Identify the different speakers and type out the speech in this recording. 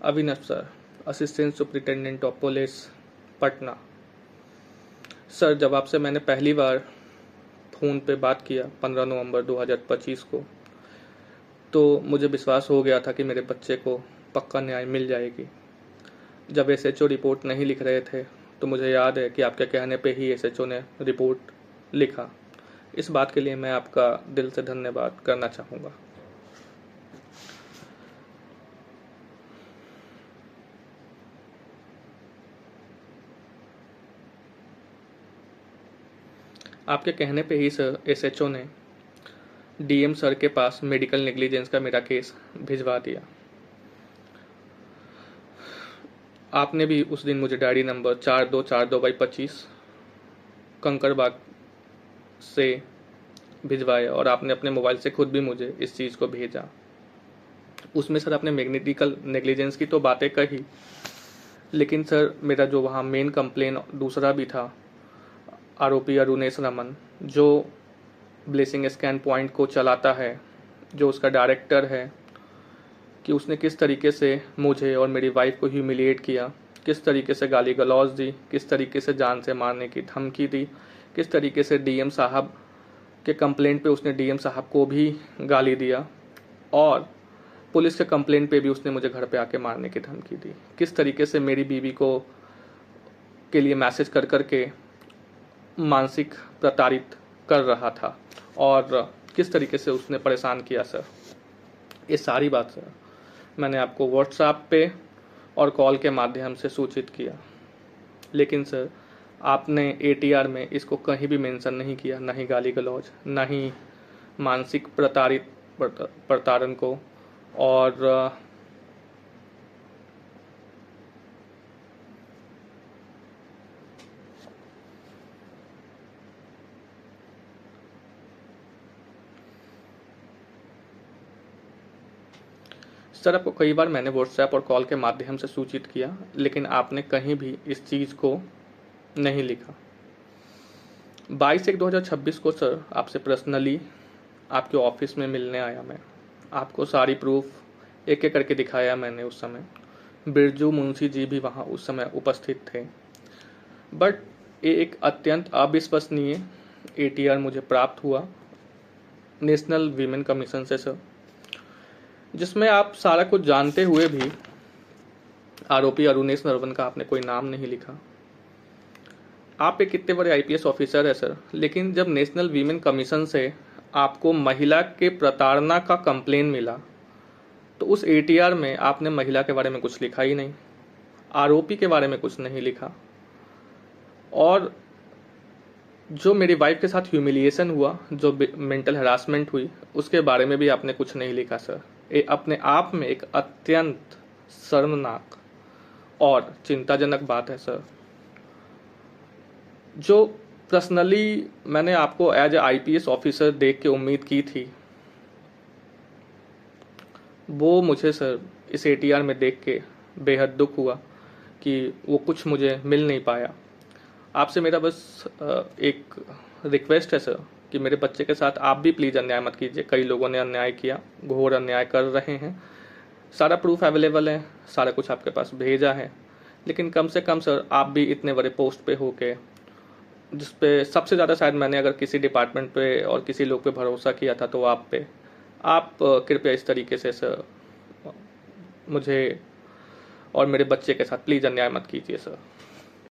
Speaker 1: Avinash sir, assistant superintendent of police, Patna. Sir, जब आपसे मैंने पहली बार फ़ोन पे बात किया 15 नवंबर 2025 को, तो मुझे विश्वास हो गया था कि मेरे बच्चे को पक्का न्याय मिल जाएगी। जब एसएचओ रिपोर्ट नहीं लिख रहे थे, तो मुझे याद है कि आपके कहने पे ही एसएचओ ने रिपोर्ट लिखा। इस बात के लिए मैं आपका दिल से धन्यवाद करना चाहूँगा। आपके कहने पे ही सर एसएचओ ने डीएम सर के पास मेडिकल नेग्लिजेंस का मेरा केस भिजवा दिया। आपने भी उस दिन मुझे डायरी नंबर 4242/25 कंकड़बाग से भिजवाया और आपने अपने मोबाइल से खुद भी मुझे इस चीज़ को भेजा। उसमें सर आपने मेडिकल नेग्लिजेंस की तो बातें कही, लेकिन सर मेरा जो वहाँ मेन कंप्लेन दूसरा भी था, आरोपी अरुणेश रमन, जो ब्लेसिंग स्कैन पॉइंट को चलाता है, जो उसका डायरेक्टर है, कि उसने किस तरीके से मुझे और मेरी वाइफ को ह्यूमिलिएट किया, किस तरीके से गाली गलौज दी, किस तरीके से जान से मारने की धमकी दी, किस तरीके से डीएम साहब के कंप्लेंट पे उसने डीएम साहब को भी गाली दिया और पुलिस के कंप्लेंट पे भी उसने मुझे घर पे आके मारने की धमकी दी, किस तरीके से मेरी बीवी को के लिए मैसेज कर कर के मानसिक प्रताड़ित कर रहा था और किस तरीके से उसने परेशान किया सर। ये सारी बात सर मैंने आपको व्हाट्सएप पे और कॉल के माध्यम से सूचित किया, लेकिन सर आपने एटीआर में इसको कहीं भी मेंशन नहीं किया, ना ही गाली गलौज, ना ही मानसिक प्रताड़न को। और सर आपको कई बार मैंने व्हाट्सएप और कॉल के माध्यम से सूचित किया, लेकिन आपने कहीं भी इस चीज़ को नहीं लिखा। 22/1/2026 को सर आपसे पर्सनली आपके ऑफिस में मिलने आया मैं, आपको सारी प्रूफ एक एक करके दिखाया मैंने। उस समय बिरजू मुंशी जी भी वहाँ उस समय उपस्थित थे। बट ये एक अत्यंत अविश्वसनीय एटीआर मुझे प्राप्त हुआ नेशनल वीमेन कमीशन से सर, जिसमें आप सारा कुछ जानते हुए भी आरोपी अरुणेश नरवन का आपने कोई नाम नहीं लिखा। आप एक कितने बड़े आईपीएस ऑफिसर है सर, लेकिन जब नेशनल वीमेन कमीशन से आपको महिला के प्रताड़ना का कंप्लेन मिला, तो उस एटीआर में आपने महिला के बारे में कुछ लिखा ही नहीं, आरोपी के बारे में कुछ नहीं लिखा, और जो मेरी वाइफ के साथ ह्यूमिलिएशन हुआ, जो मेंटल हरासमेंट हुई, उसके बारे में भी आपने कुछ नहीं लिखा सर। ये अपने आप में एक अत्यंत शर्मनाक और चिंताजनक बात है सर। जो पर्सनली मैंने आपको एज ए आईपीएस ऑफिसर देख के उम्मीद की थी, वो मुझे सर इस एटीआर में देख के बेहद दुख हुआ कि वो कुछ मुझे मिल नहीं पाया। आपसे मेरा बस एक रिक्वेस्ट है सर कि मेरे बच्चे के साथ आप भी प्लीज़ अन्याय मत कीजिए। कई लोगों ने अन्याय किया, घोर अन्याय कर रहे हैं, सारा प्रूफ अवेलेबल है, सारा कुछ आपके पास भेजा है, लेकिन कम से कम सर आप भी इतने बड़े पोस्ट पे होके, जिस पे सबसे ज़्यादा शायद मैंने अगर किसी डिपार्टमेंट पे और किसी लोग पे भरोसा किया था तो आप पे, आप कृपया इस तरीके से सर मुझे और मेरे बच्चे के साथ प्लीज़ अन्याय मत कीजिए सर।